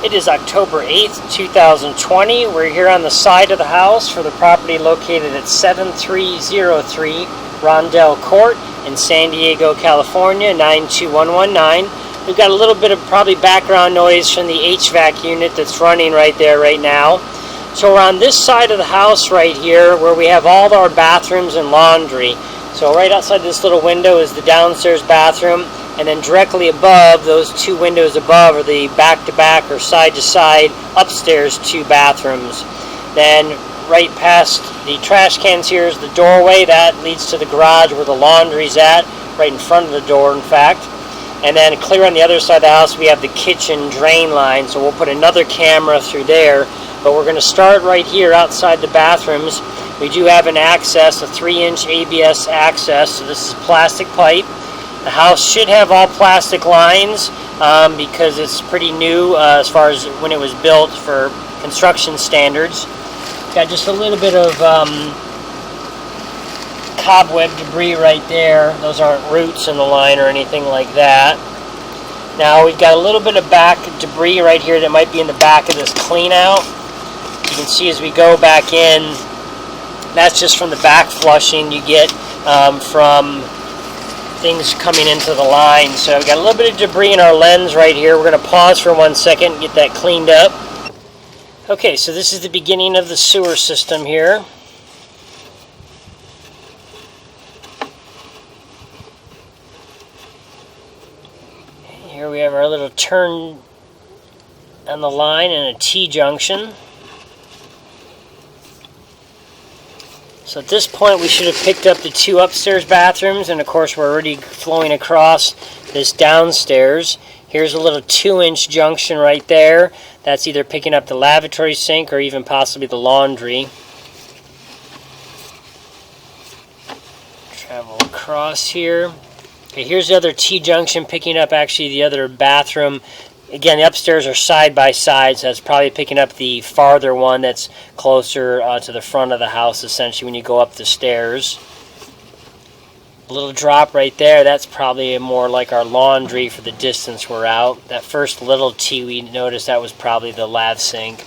It is October 8th, 2020. We're here on the side of the house for the property located at 7303 Rondel Court in San Diego, California, 92119. We've got a little bit of probably background noise from the HVAC unit that's running right there right now. So we're on this side of the house right here where we have all of our bathrooms and laundry. So right outside this little window is the downstairs bathroom, and then directly above, those two windows above are the back-to-back or side-to-side upstairs two bathrooms. Then right past the trash cans here is the doorway. That leads to the garage where the laundry's at, right in front of the door, in fact. And then clear on the other side of the house, we have the kitchen drain line, so we'll put another camera through there. But we're going to start right here outside the bathrooms. We do have an access, a 3-inch ABS access, so this is plastic pipe. The house should have all plastic lines because it's pretty new as far as when it was built for construction standards. Got just a little bit of cobweb debris right there. Those aren't roots in the line or anything like that. Now we've got a little bit of back debris right here that might be in the back of this clean out. You can see as we go back in, that's just from the back flushing you get from things coming into the line. So we've got a little bit of debris in our lens right here. We're going to pause for 1 second and get that cleaned up. Okay, so this is the beginning of the sewer system here. Here we have our little turn on the line and a T-junction. So at this point we should have picked up the two upstairs bathrooms, and of course we're already flowing across this downstairs. Here's a little 2-inch junction right there. That's either picking up the lavatory sink or even possibly the laundry. Travel across here. Okay, here's the other T-junction picking up actually the other bathroom. Again, the upstairs are side by side, so that's probably picking up the farther one that's closer to the front of the house, essentially, when you go up the stairs. A little drop right there, that's probably more like our laundry for the distance we're out. That first little T we noticed, that was probably the lav sink.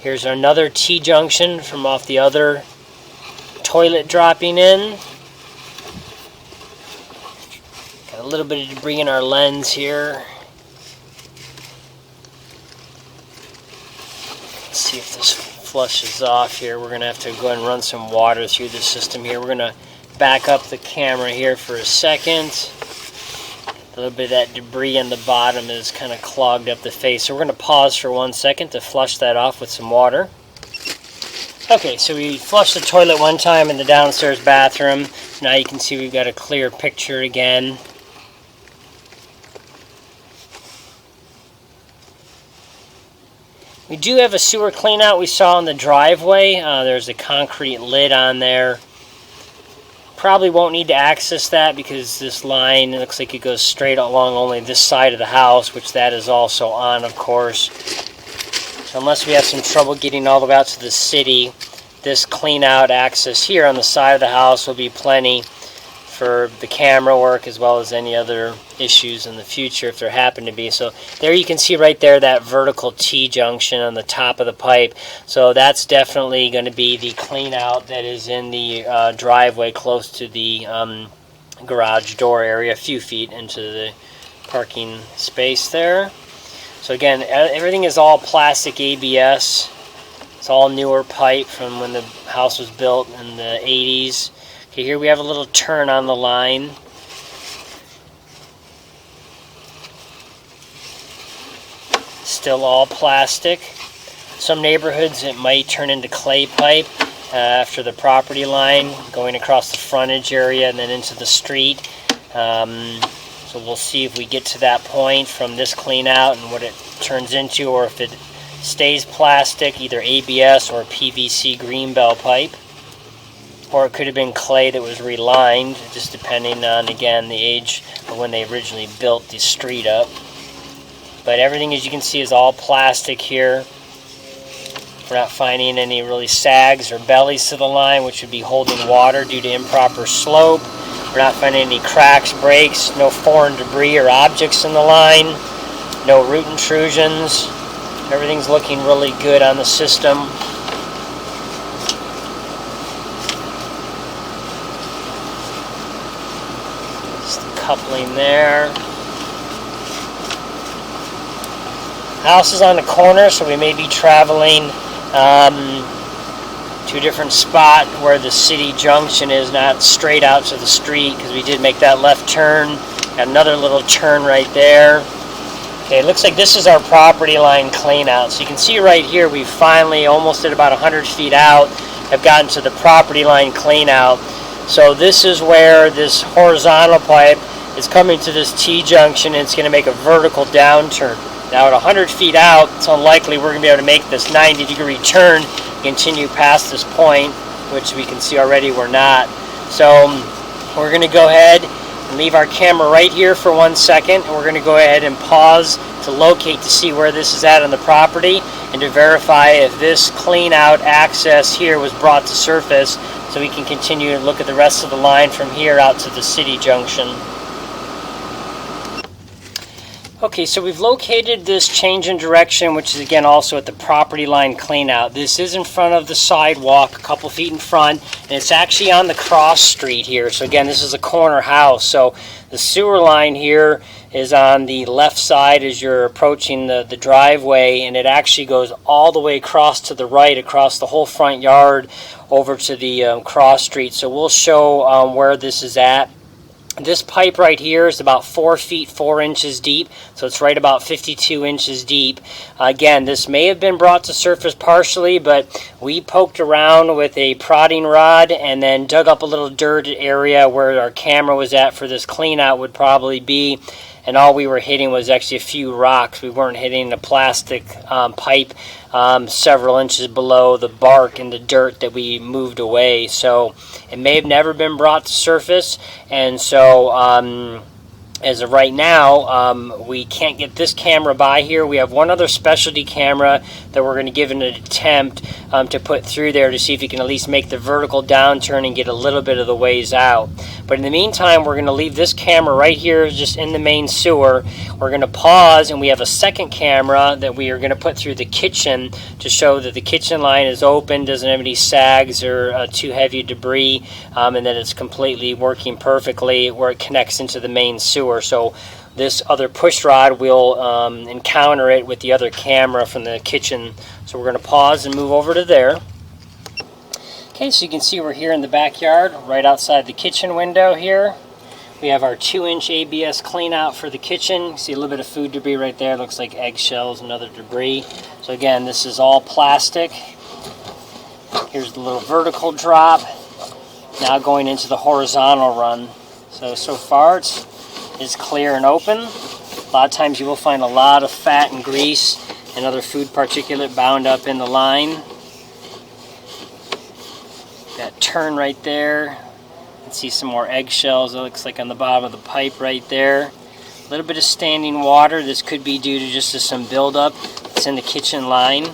Here's another T-junction from off the other toilet dropping in. Got a little bit of debris in our lens here. Let's see if this flushes off here. We're going to have to go ahead and run some water through the system here. We're going to back up the camera here for a second. A little bit of that debris on the bottom is kind of clogged up the face. So we're going to pause for 1 second to flush that off with some water. Okay, so we flushed the toilet one time in the downstairs bathroom. Now you can see we've got a clear picture again. We do have a sewer cleanout we saw in the driveway. There's a concrete lid on there. Probably won't need to access that because this line, it looks like it goes straight along only this side of the house, which that is also on, of course. So unless we have some trouble getting all the way out to the city, this cleanout access here on the side of the house will be plenty for the camera work as well as any other issues in the future if there happen to be. So there you can see right there that vertical T-junction on the top of the pipe. So that's definitely going to be the clean out that is in the driveway close to the garage door area, a few feet into the parking space there. So again, everything is all plastic ABS. It's all newer pipe from when the house was built in the 80s. Okay, here we have a little turn on the line. Still all plastic. Some neighborhoods it might turn into clay pipe after the property line, going across the frontage area and then into the street. So we'll see if we get to that point from this clean out and what it turns into, or if it stays plastic, either ABS or PVC green bell pipe. Or it could have been clay that was relined, just depending on, again, the age of when they originally built the street up. But everything, as you can see, is all plastic here. We're not finding any really sags or bellies to the line, which would be holding water due to improper slope. We're not finding any cracks, breaks, no foreign debris or objects in the line, no root intrusions. Everything's looking really good on the system. Just the coupling there. House is on the corner, so we may be traveling to a different spot where the city junction is, not straight out to the street, because we did make that left turn. Got another little turn right there. Okay, it looks like this is our property line clean out. So you can see right here, we finally, almost at about 100 feet out, have gotten to the property line clean out. So this is where this horizontal pipe is coming to this T-junction, and it's going to make a vertical downturn. Now at 100 feet out, it's unlikely we're going to be able to make this 90-degree turn, continue past this point, which we can see already we're not. So we're going to go ahead and leave our camera right here for 1 second, and we're going to go ahead and pause to locate to see where this is at on the property and to verify if this clean out access here was brought to surface, so we can continue to look at the rest of the line from here out to the city junction. Okay, so we've located this change in direction, which is again also at the property line clean out. This is in front of the sidewalk, a couple feet in front, and it's actually on the cross street here. So again, this is a corner house. So the sewer line here is on the left side as you're approaching the driveway, and it actually goes all the way across to the right, across the whole front yard over to the cross street. So we'll show where this is at. This pipe right here is about 4 feet 4 inches deep, so it's right about 52 inches deep. Again, this may have been brought to surface partially, but we poked around with a prodding rod and then dug up a little dirt area where our camera was at for this clean out would probably be, and all we were hitting was actually a few rocks. We weren't hitting a plastic pipe several inches below the bark and the dirt that we moved away. So it may have never been brought to surface, and so as of right now, we can't get this camera by here. We have one other specialty camera that we're going to give it an attempt to put through there to see if you can at least make the vertical downturn and get a little bit of the ways out. But in the meantime, we're going to leave this camera right here just in the main sewer. We're going to pause, and we have a second camera that we are going to put through the kitchen to show that the kitchen line is open, doesn't have any sags or too heavy debris, and that it's completely working perfectly where it connects into the main sewer. So this other push rod will encounter it with the other camera from the kitchen. So we're going to pause and move over to there. Okay, so you can see we're here in the backyard, right outside the kitchen window here. We have our 2-inch ABS clean out for the kitchen. You see a little bit of food debris right there. It looks like eggshells and other debris. So again, this is all plastic. Here's the little vertical drop. Now going into the horizontal run. So far it's clear and open. A lot of times you will find a lot of fat and grease and other food particulate bound up in the line. That turn right there. You can see some more eggshells, it looks like on the bottom of the pipe right there. A little bit of standing water. This could be due to just some buildup. It's in the kitchen line.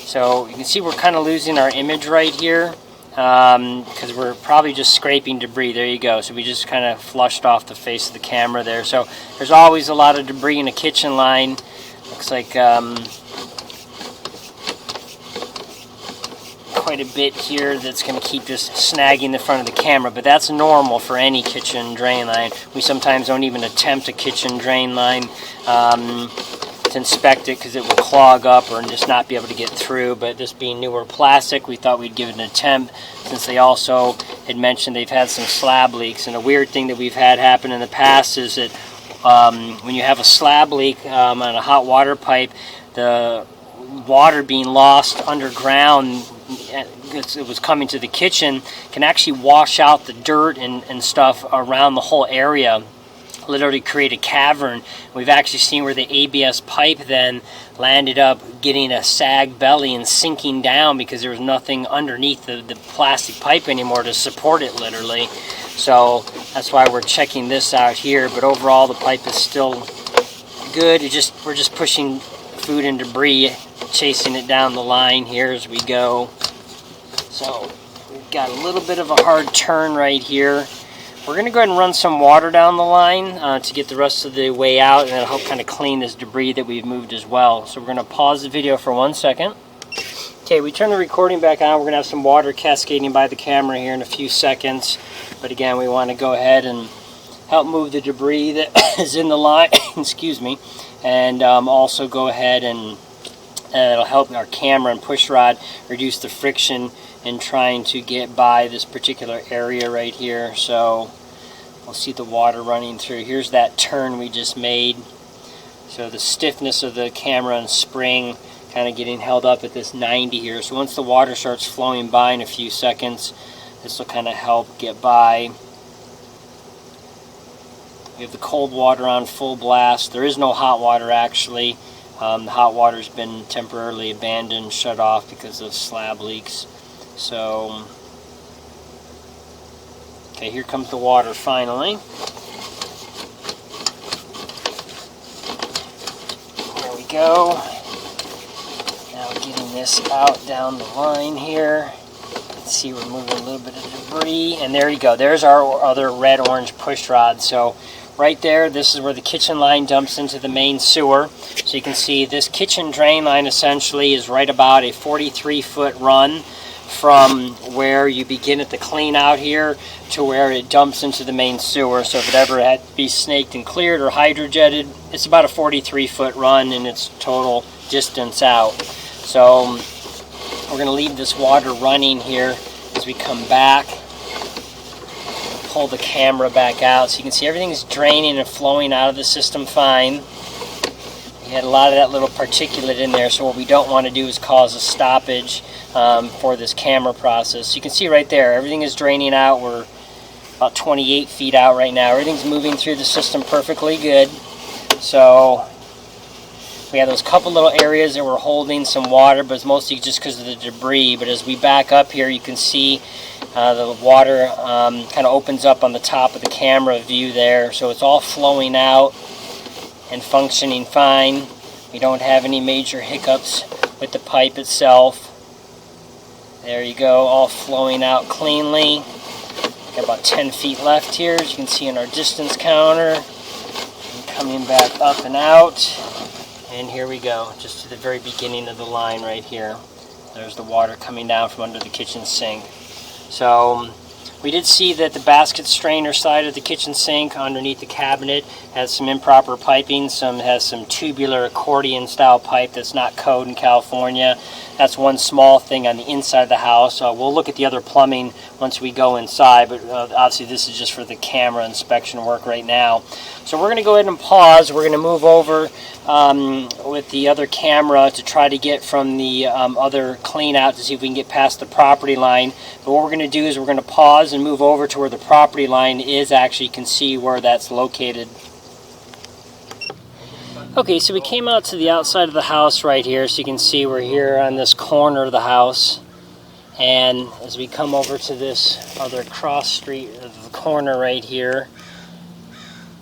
So you can see we're kind of losing our image right here because we're probably just scraping debris. There you go. So we just kind of flushed off the face of the camera there. So there's always a lot of debris in a kitchen line. Looks like quite a bit here that's going to keep just snagging the front of the camera, but that's normal for any kitchen drain line. We sometimes don't even attempt a kitchen drain line to inspect it because it will clog up or just not be able to get through. But this being newer plastic, we thought we'd give it an attempt, since they also had mentioned they've had some slab leaks. And a weird thing that we've had happen in the past is that when you have a slab leak on a hot water pipe, the water being lost underground, it was coming to the kitchen, can actually wash out the dirt and stuff around the whole area, literally create a cavern. We've actually seen where the ABS pipe then landed up getting a sag belly and sinking down because there was nothing underneath the plastic pipe anymore to support it, literally. So that's why we're checking this out here. But overall, the pipe is still good. We're just pushing food and debris, chasing it down the line here as we go. So we've got a little bit of a hard turn right here. We're going to go ahead and run some water down the line to get the rest of the way out, and that'll help kind of clean this debris that we've moved as well. So we're going to pause the video for 1 second. Okay, we turn the recording back on. We're going to have some water cascading by the camera here in a few seconds. But again, we want to go ahead and help move the debris that is in the line, excuse me, and also go ahead and it'll help our camera and push rod reduce the friction in trying to get by this particular area right here. So we'll see the water running through. Here's that turn we just made. So the stiffness of the camera and spring kind of getting held up at this 90 here. So once the water starts flowing by in a few seconds, this will kind of help get by. We have the cold water on full blast. There is no hot water actually. The hot water's been temporarily abandoned, shut off because of slab leaks. So, okay, here comes the water finally. There we go. Now getting this out down the line here. Let's see, we're moving a little bit of debris. And there you go. There's our other red-orange push rod. So right there, this is where the kitchen line dumps into the main sewer. So you can see this kitchen drain line essentially is right about a 43-foot run from where you begin at the clean out here to where it dumps into the main sewer. So if it ever had to be snaked and cleared or hydrojetted, it's about a 43-foot run in its total distance out. So we're going to leave this water running here as we come back. Pull the camera back out so you can see everything's draining and flowing out of the system fine. You had a lot of that little particulate in there, so what we don't want to do is cause a stoppage for this camera process. So you can see right there, everything is draining out. We're about 28 feet out right now. Everything's moving through the system perfectly good. So we have those couple little areas that we're holding some water, but it's mostly just because of the debris. But as we back up here, you can see the water kind of opens up on the top of the camera view there. So it's all flowing out and functioning fine. We don't have any major hiccups with the pipe itself. There you go, all flowing out cleanly. Got about 10 feet left here, as you can see in our distance counter. And coming back up and out. And here we go, just to the very beginning of the line right here. There's the water coming down from under the kitchen sink. So we did see that the basket strainer side of the kitchen sink underneath the cabinet has some improper piping. Has some tubular accordion style pipe that's not code in California. That's one small thing on the inside of the house. We'll look at the other plumbing once we go inside, but obviously this is just for the camera inspection work right now. So we're going to go ahead and pause. We're going to move over with the other camera to try to get from the other clean out to see if we can get past the property line. But what we're going to do is we're going to pause and move over to where the property line is. Actually, you can see where that's located. Okay, so we came out to the outside of the house right here, so you can see we're here on this corner of the house. And as we come over to this other cross street of the corner right here,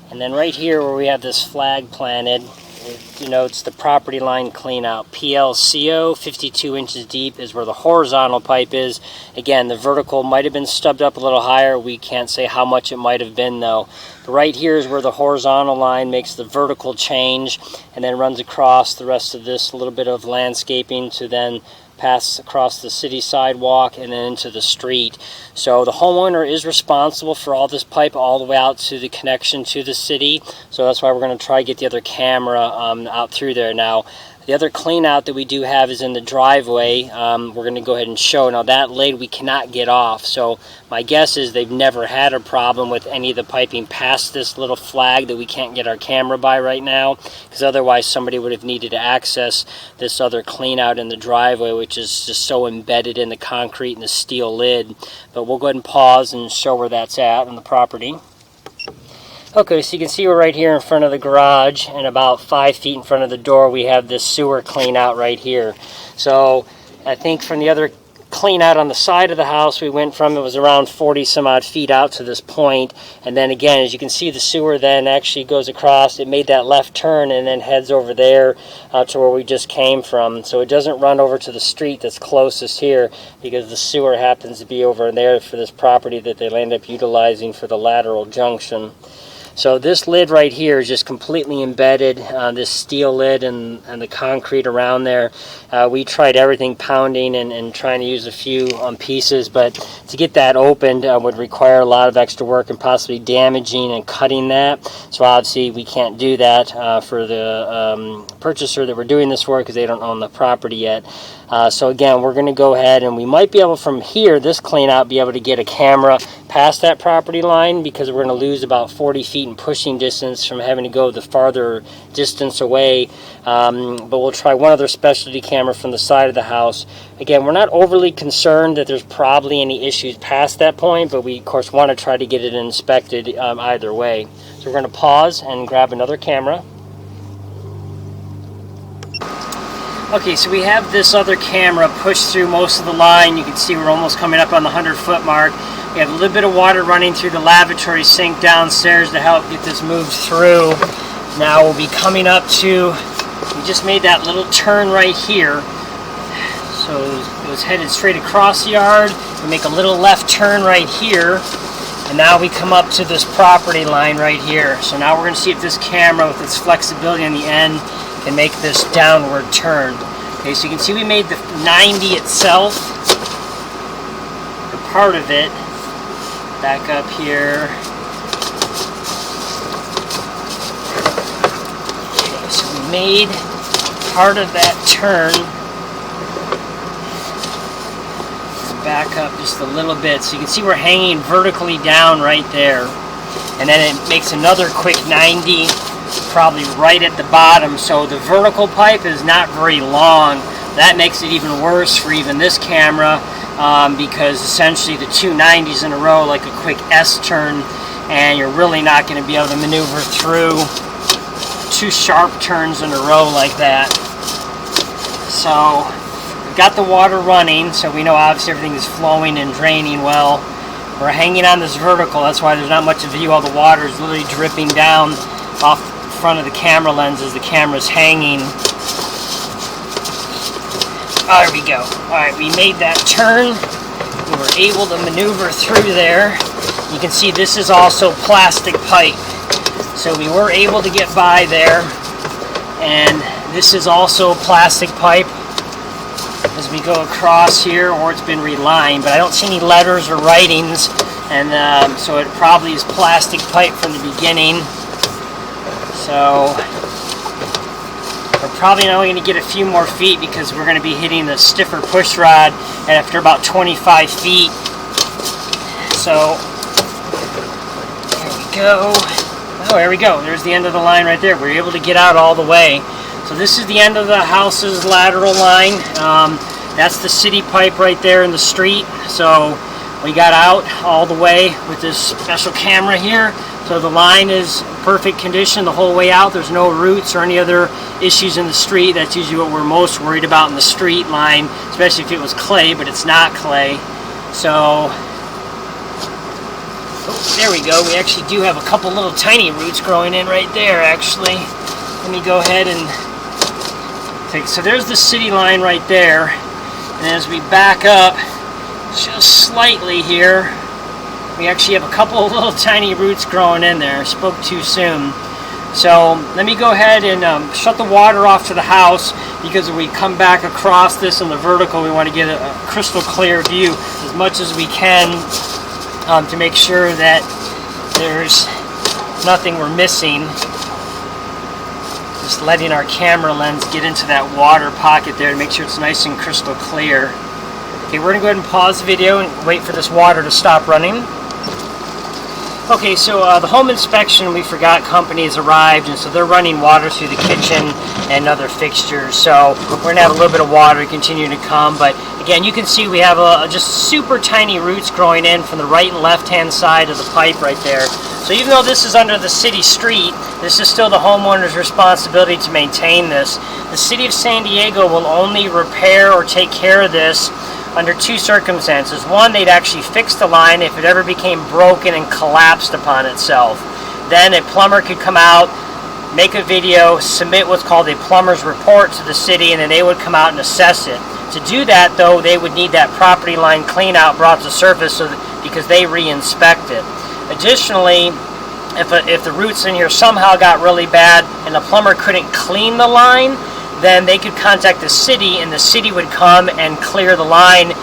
and then right here where we have this flag planted, it denotes the property line clean out. PLCO, 52 inches deep, is where the horizontal pipe is. Again, the vertical might have been stubbed up a little higher. We can't say how much it might have been though. But right here is where the horizontal line makes the vertical change and then runs across the rest of this little bit of landscaping to then pass across the city sidewalk and then into the street. So the homeowner is responsible for all this pipe all the way out to the connection to the city. So that's why we're going to try to get the other camera out through there. Now, the other clean out that we do have is in the driveway. We're going to go ahead and show. Now that lid we cannot get off. So my guess is they've never had a problem with any of the piping past this little flag that we can't get our camera by right now. Because otherwise somebody would have needed to access this other clean out in the driveway, which is just so embedded in the concrete and the steel lid. But we'll go ahead and pause and show where that's at on the property. Okay, so you can see we're right here in front of the garage, and about 5 feet in front of the door we have this sewer clean out right here. So I think from the other clean out on the side of the house. We went from, it was around 40 some odd feet out to this point, and then again, as you can see, the sewer then actually goes across. It made that left turn and then heads over there to where we just came from. So it doesn't run over to the street that's closest here, because the sewer happens to be over there for this property that they'll end up utilizing for the lateral junction. So this lid right here is just completely embedded, this steel lid and the concrete around there. We tried everything, pounding and trying to use a few pieces, but to get that opened would require a lot of extra work and possibly damaging and cutting that. So obviously we can't do that for the purchaser that we're doing this for, because they don't own the property yet. So again, we're going to go ahead and we might be able from here, this clean out, be able to get a camera past that property line, because we're going to lose about 40 feet in pushing distance from having to go the farther distance away. But we'll try one other specialty camera from the side of the house. Again, we're not overly concerned that there's probably any issues past that point, but we of course want to try to get it inspected either way. So we're going to pause and grab another camera. Okay, so we have this other camera pushed through most of the line. You can see we're almost coming up on the 100-foot mark. We have a little bit of water running through the lavatory sink downstairs to help get this moved through. Now we'll be coming up to, we just made that little turn right here. So it was headed straight across the yard. We make a little left turn right here. And now we come up to this property line right here. So now we're going to see if this camera, with its flexibility on the end, can make this downward turn. Okay, so you can see we made the 90 itself, or part of it. Back up here. Okay, so we made part of that turn. Back up just a little bit, so you can see we're hanging vertically down right there, and then it makes another quick 90, probably right at the bottom. So the vertical pipe is not very long. That makes it even worse for even this camera, because essentially the two 90s in a row, like a quick S turn, and you're really not going to be able to maneuver through two sharp turns in a row like that. So got the water running, so we know obviously everything is flowing and draining well. We're hanging on this vertical, that's why there's not much of a view. All the water is literally dripping down off the front of the camera lens as the camera's hanging. There we go. Alright, we made that turn. We were able to maneuver through there. You can see this is also plastic pipe. So we were able to get by there. And this is also plastic pipe as we go across here, or it's been relined, but I don't see any letters or writings, and so it probably is plastic pipe from the beginning. So we're probably only going to get a few more feet, because we're going to be hitting the stiffer push rod after about 25 feet. So there we go. Oh, there we go. There's the end of the line right there. We're able to get out all the way. So this is the end of the house's lateral line. That's the city pipe right there in the street. So we got out all the way with this special camera here. So the line is perfect condition the whole way out. There's no roots or any other issues in the street. That's usually what we're most worried about in the street line, especially if it was clay, but it's not clay. So there we go. We actually do have a couple little tiny roots growing in right there, actually. Let me go ahead and take, so there's the city line right there. And as we back up just slightly here, we actually have a couple of little tiny roots growing in there. I spoke too soon. So let me go ahead and shut the water off to the house, because when we come back across this in the vertical, we want to get a crystal clear view as much as we can, to make sure that there's nothing we're missing. Just letting our camera lens get into that water pocket there to make sure it's nice and crystal clear. Okay, we're going to go ahead and pause the video and wait for this water to stop running. Okay, so the home inspection, we forgot, company has arrived, and so they're running water through the kitchen and other fixtures. So we're going to have a little bit of water continue to come, but again, you can see we have just super tiny roots growing in from the right and left hand side of the pipe right there. So even though this is under the city street, this is still the homeowner's responsibility to maintain this. The city of San Diego will only repair or take care of this under two circumstances. One, they'd actually fix the line if it ever became broken and collapsed upon itself. Then a plumber could come out, make a video, submit what's called a plumber's report to the city, and then they would come out and assess it. To do that, though, they would need that property line clean out brought to surface because they re-inspect it. Additionally, if the roots in here somehow got really bad and the plumber couldn't clean the line, then they could contact the city, and the city would come and clear the line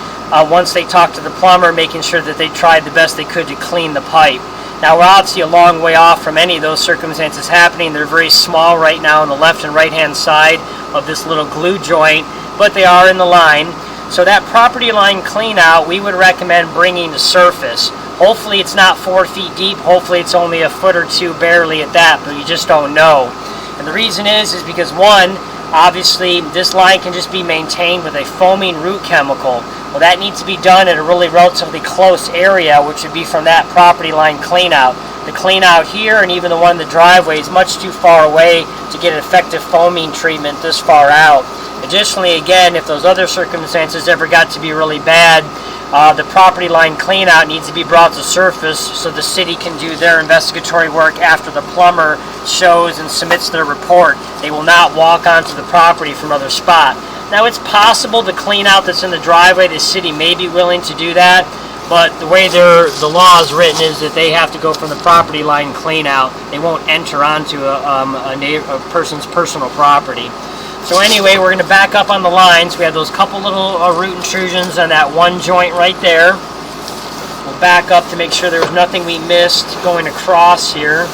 once they talked to the plumber, making sure that they tried the best they could to clean the pipe. Now, we're obviously a long way off from any of those circumstances happening. They're very small right now on the left and right hand side of this little glue joint, but they are in the line. So that property line clean out, we would recommend bringing to surface. Hopefully it's not 4 feet deep. Hopefully it's only a foot or two barely at that, but you just don't know. And the reason is because one, obviously this line can just be maintained with a foaming root chemical. Well, that needs to be done at a relatively close area, which would be from that property line clean out. The clean out here and even the one in the driveway is much too far away to get an effective foaming treatment this far out. Additionally, again, if those other circumstances ever got to be really bad, the property line clean out needs to be brought to surface so the city can do their investigatory work after the plumber shows and submits their report. They will not walk onto the property from another spot. Now, it's possible the clean out that's in the driveway, the city may be willing to do that, but the way the law is written is that they have to go from the property line clean out. They won't enter onto a person's personal property. So anyway, we're going to back up on the lines. We have those couple little root intrusions on that one joint right there. We'll back up to make sure there was nothing we missed going across here.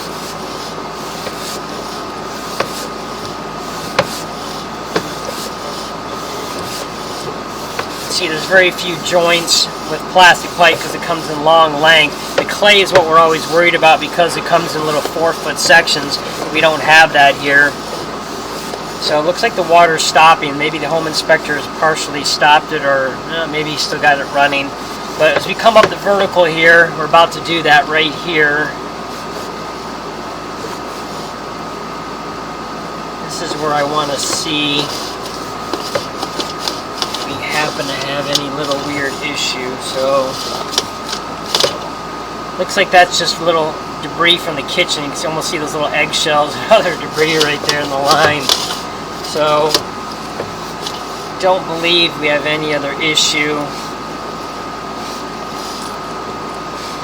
See, there's very few joints with plastic pipe because it comes in long length. The clay is what we're always worried about because it comes in little 4-foot sections. We don't have that here. So it looks like the water's stopping. Maybe the home inspector has partially stopped it, or maybe he's still got it running. But as we come up the vertical here, we're about to do that right here. This is where I want to see if we happen to have any little weird issue. So looks like that's just little debris from the kitchen. You can almost see those little eggshells and other debris right there in the line. So, don't believe we have any other issue.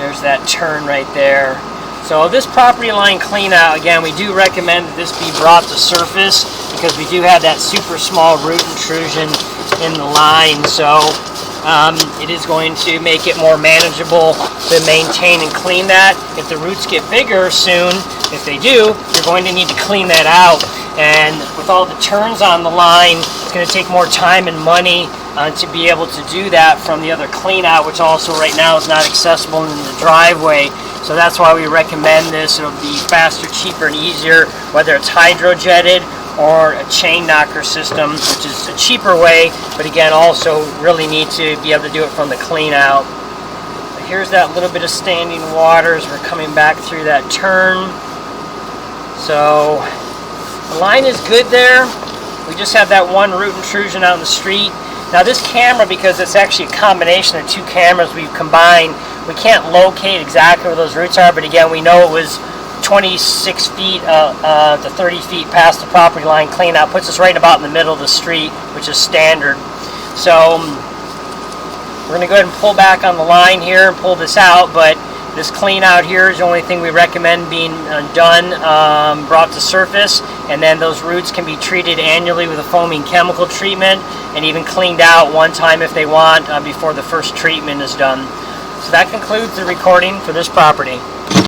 There's that turn right there. So this property line clean out, again, we do recommend that this be brought to surface because we do have that super small root intrusion in the line. So it is going to make it more manageable to maintain and clean that. If the roots get bigger soon, if they do, you're going to need to clean that out. And with all the turns on the line, it's going to take more time and money to be able to do that from the other clean out, which also right now is not accessible in the driveway. So that's why we recommend this. It'll be faster, cheaper, and easier, whether it's hydrojetted or a chain knocker system, which is a cheaper way, but again, also really need to be able to do it from the clean out. But here's that little bit of standing water as we're coming back through that turn. So the line is good there. We just have that one root intrusion out in the street. Now this camera, because it's actually a combination of two cameras we've combined, we can't locate exactly where those roots are, but again, we know it was 26 feet to 30 feet past the property line clean out. Puts us right about in the middle of the street, which is standard. So we're going to go ahead and pull back on the line here and pull this out, but this clean out here is the only thing we recommend being done, brought to surface, and then those roots can be treated annually with a foaming chemical treatment and even cleaned out one time if they want before the first treatment is done. So that concludes the recording for this property.